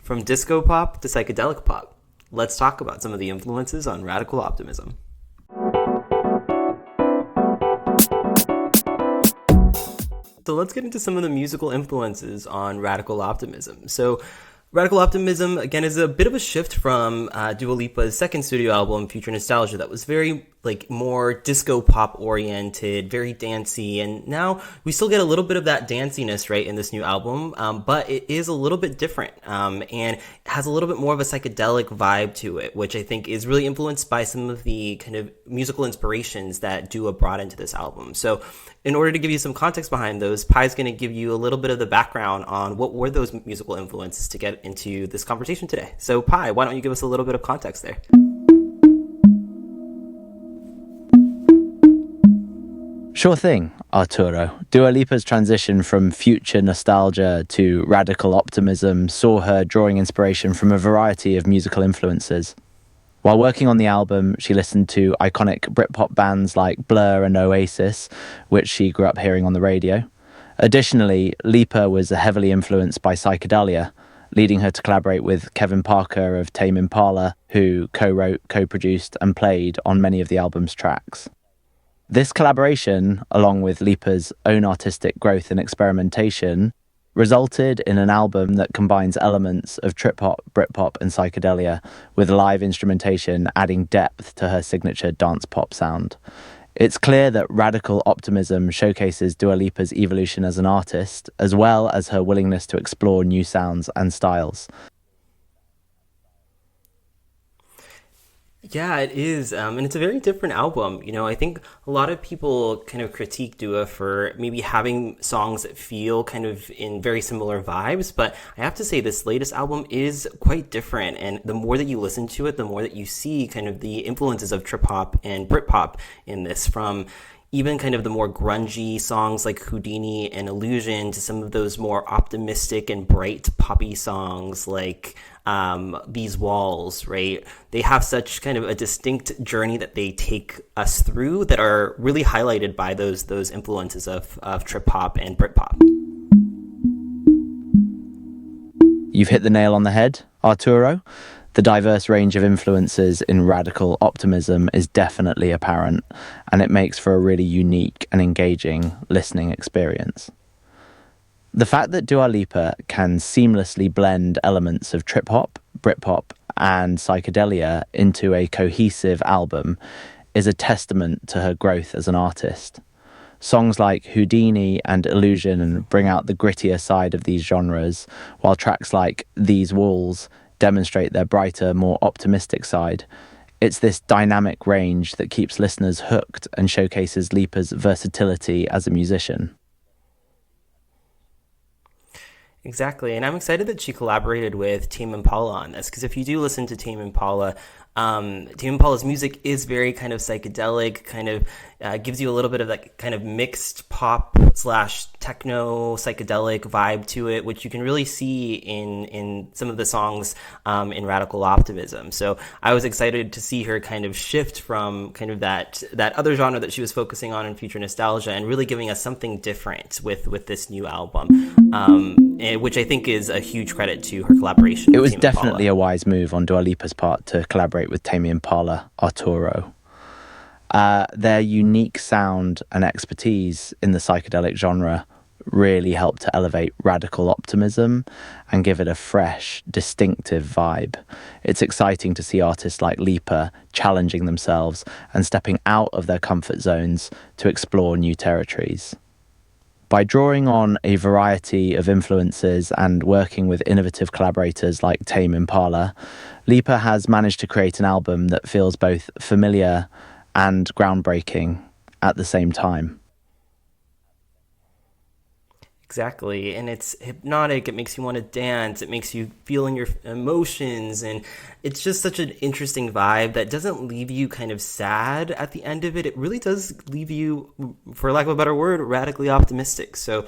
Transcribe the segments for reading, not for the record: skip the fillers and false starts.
From disco pop to psychedelic pop, let's talk about some of the influences on radical optimism. So let's get into some of the musical influences on radical optimism. So radical optimism, again, is a bit of a shift from Dua Lipa's second studio album, Future Nostalgia, that was very more disco pop oriented, very dancey, and now we still get a little bit of that danciness right in this new album, but it is a little bit different, and has a little bit more of a psychedelic vibe to it, which I think is really influenced by some of the kind of musical inspirations that Dua brought into this album. So in order to give you some context behind those, Pai's going to give you a little bit of the background on what were those musical influences to get into this conversation today. So Pai, why don't you give us a little bit of context there? Sure thing, Arturo. Dua Lipa's transition from future nostalgia to radical optimism saw her drawing inspiration from a variety of musical influences. While working on the album, she listened to iconic Britpop bands like Blur and Oasis, which she grew up hearing on the radio. Additionally, Lipa was heavily influenced by psychedelia, leading her to collaborate with Kevin Parker of Tame Impala, who co-wrote, co-produced and played on many of the album's tracks. This collaboration, along with Lipa's own artistic growth and experimentation, resulted in an album that combines elements of trip-hop, Britpop and psychedelia, with live instrumentation adding depth to her signature dance pop sound. It's clear that radical optimism showcases Dua Lipa's evolution as an artist, as well as her willingness to explore new sounds and styles. Yeah, it is. And it's a very different album. I think a lot of people kind of critique Dua for maybe having songs that feel kind of in very similar vibes. But I have to say this latest album is quite different. And the more that you listen to it, the more that you see kind of the influences of trip hop and Britpop in this, from even kind of the more grungy songs like Houdini and Illusion to some of those more optimistic and bright poppy songs like These Walls, right? They have such kind of a distinct journey that they take us through that are really highlighted by those influences of trip hop and Britpop. You've hit the nail on the head, Arturo. The diverse range of influences in radical optimism is definitely apparent, and it makes for a really unique and engaging listening experience. The fact that Dua Lipa can seamlessly blend elements of trip-hop, Britpop, and psychedelia into a cohesive album is a testament to her growth as an artist. Songs like Houdini and Illusion bring out the grittier side of these genres, while tracks like These Walls demonstrate their brighter, more optimistic side. It's this dynamic range that keeps listeners hooked and showcases Lipa's versatility as a musician. Exactly, and I'm excited that she collaborated with Tame Impala on this, because if you do listen to Tame Impala's music is very kind of psychedelic, kind of gives you a little bit of that kind of mixed pop / techno psychedelic vibe to it, which you can really see in some of the songs in Radical Optimism. So I was excited to see her kind of shift from kind of that other genre that she was focusing on in Future Nostalgia and really giving us something different with this new album, which I think is a huge credit to her collaboration. It was Tame definitely Impala. a wise move on Dua Lipa's part to collaborate with Tame Impala, Arturo. Their unique sound and expertise in the psychedelic genre really helped to elevate radical optimism and give it a fresh, distinctive vibe. It's exciting to see artists like Lipa challenging themselves and stepping out of their comfort zones to explore new territories. By drawing on a variety of influences and working with innovative collaborators like Tame Impala, Lipa has managed to create an album that feels both familiar and groundbreaking at the same time. Exactly, and it's hypnotic, it makes you want to dance, it makes you feel in your emotions, and it's just such an interesting vibe that doesn't leave you kind of sad at the end of it. It really does leave you, for lack of a better word, radically optimistic. So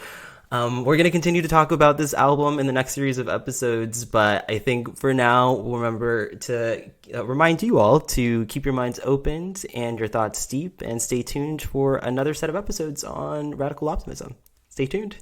we're going to continue to talk about this album in the next series of episodes, but I think for now, we'll remember to remind you all to keep your minds open and your thoughts deep, and stay tuned for another set of episodes on Radical Optimism. Stay tuned.